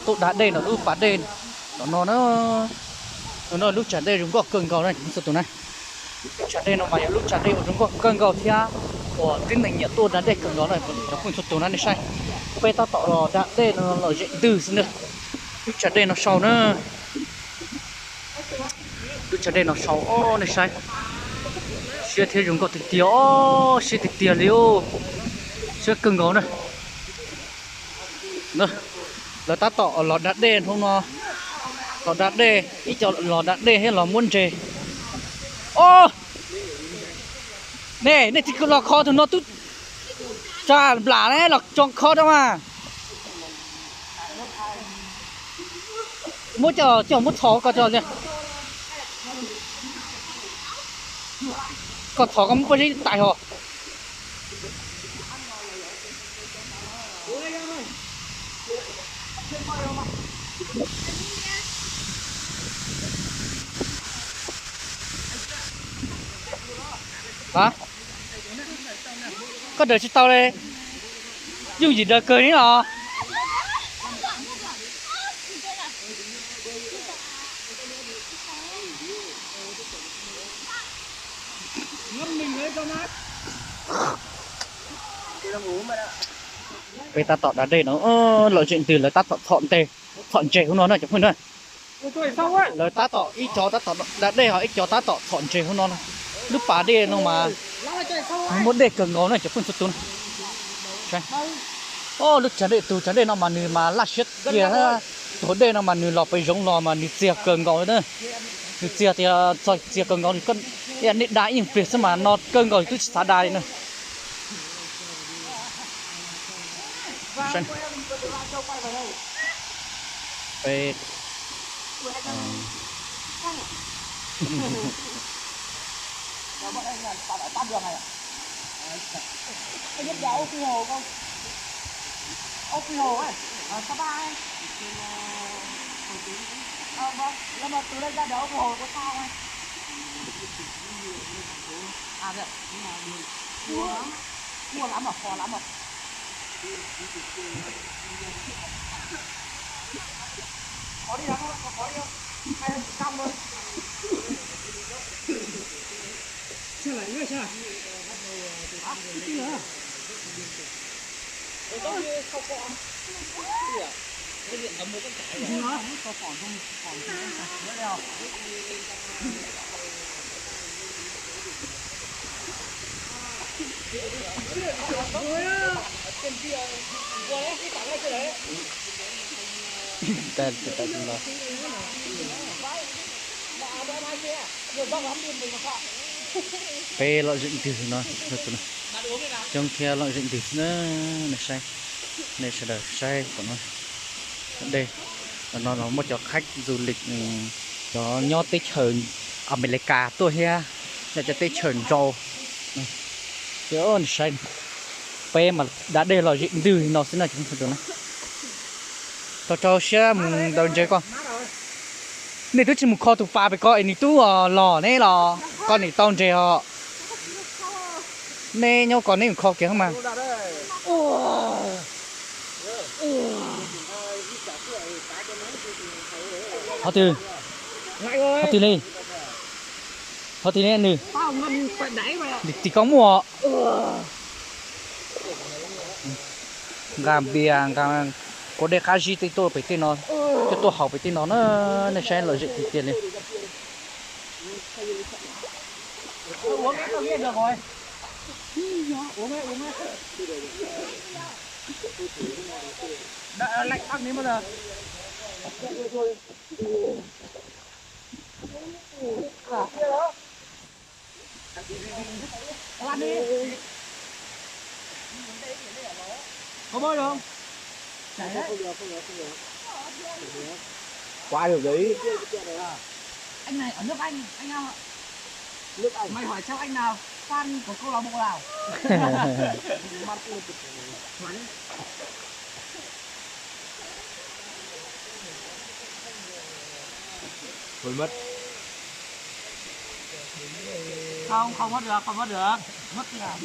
tụ đá đen nó lúc phá đen nó lúc chả đen chúng có cơn gầu này sự tụ này chả đen nó mà lúc chả đen chúng có cơn gầu thia của tin này nhận tụ đá đen cơn gầu này nó không sự tụ này sai bây tao tọ lò đá đen nó dậy từ xin được lúc chả đen nó sâu nữa lúc chả đen nó sâu ô này sai xe thế chúng có thực tiệt ô xe thực tiệt liêu xe cơn gầu này nữa là ta tọ lò đá đen không nó lò đá đen ít cho lò đá đen hay lò muôn trề ô nè nè thì lò kho thì nó tút chà lả đấy lò trong kho đâu mà mỗi chờ mỗi thỏ có chờ nhỉ có thỏ có một cái tại họ hả có đợi cho tao đây dùng gì đợi cười nữa hả bây ta tọt ở đây nó lợi chuyện từ lời ta tọt thọn chè không nó này chẳng quên nữa lời ta tọt ít chó ta tọt đã đây họ ít chó ta tọt thọn chè không nó này lúc phá đi nó mà muốn để cường ngó này chẳng quên xuất tuôn ô lúc chả để nó mà lát chết kia tối đây nó mà nửa lọpไป giống lò mà nửa chia cường ngó nữa nửa chia thì cho chia cường ngó thì con nửa đá in phết mà nó cường ngó cứ xả đá nữa về bọn anh là tại tam đường này à? Anh biết nhà Âu Quy Hồ không? Âu Quy Hồ ấy, ở Sapa ấy. Vâng, nhưng mà từ đây ra đến Âu Quy Hồ có sao không? À được, mua lắm à, khó lắm à. Có đi lắm không? Có đi không? Hay là chỉ cong thôi? Xem lại nữa xem. À, cái gì nữa? Không có. Cái gì ấm một con cải. Gì nữa? Có phỏng không? Phỏng nữa đeo. tên là pe loại dựng từ nó trong kia loại dựng từ nó này sẽ được sai của nó đây nó một cho khách du lịch cho nho tết hờn America tôi ha là cho tết hờn rau chứ ơn sai pe mà đã đây loại dựng từ nó sẽ là chúng tôi nó cho xe đầu chơi con này tôi chỉ một kho tụ phaไปcoi này tu lò này lò con này tông chơi họ này nhau còn này một kho kia không mà họ từ lên họ từ lên nè thì có mùa gàm bia gàm có để khai gì thì tôi phải tin nó cho tôi học phải tin nó này sẽ lợi dụng tiền này Uống hết được rồi. Uống hết. Đã lạnh tắc đến bao giờ? Ăn đi. Có bơi được không? Chảy đấy. Không được. Qua được đấy. Anh này ở nước Anh nào ạ? Nước Anh. Mày hỏi xem anh nào fan của câu lạc bộ nào? Thôi mất. Không mất được. Mất là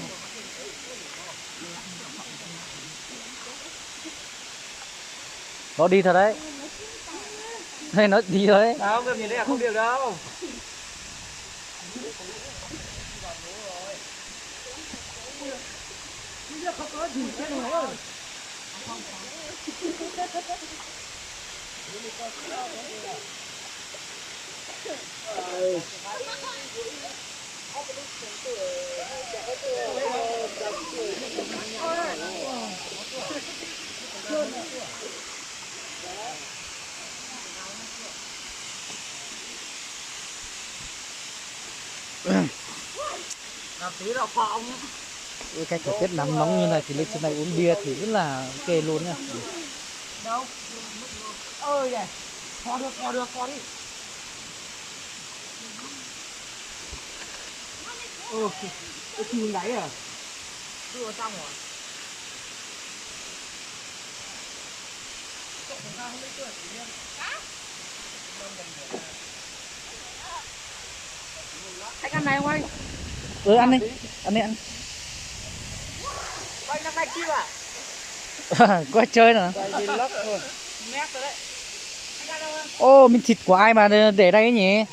Nó đi thật đấy. Hay nó đi đấy. Không, em nhìn thấy là không được đâu. Không có gì chết rồi ơi. Làm tí là phòng. Cái thời tiết nắng nóng như này thì lên trên này uống bia thì rất là ok luôn nha. Đâu? Ơi này. Kho đi. Cái chim gáy à? Đưa vào trong rồi. Anh ăn này không anh? Ăn đi, ăn. Anh năm nay chim à? Qua chơi nè. Nhìn lóc thôi. Mét rồi đấy. Anh ăn đâu không? Ô, mình thịt của ai mà để đây ấy nhỉ?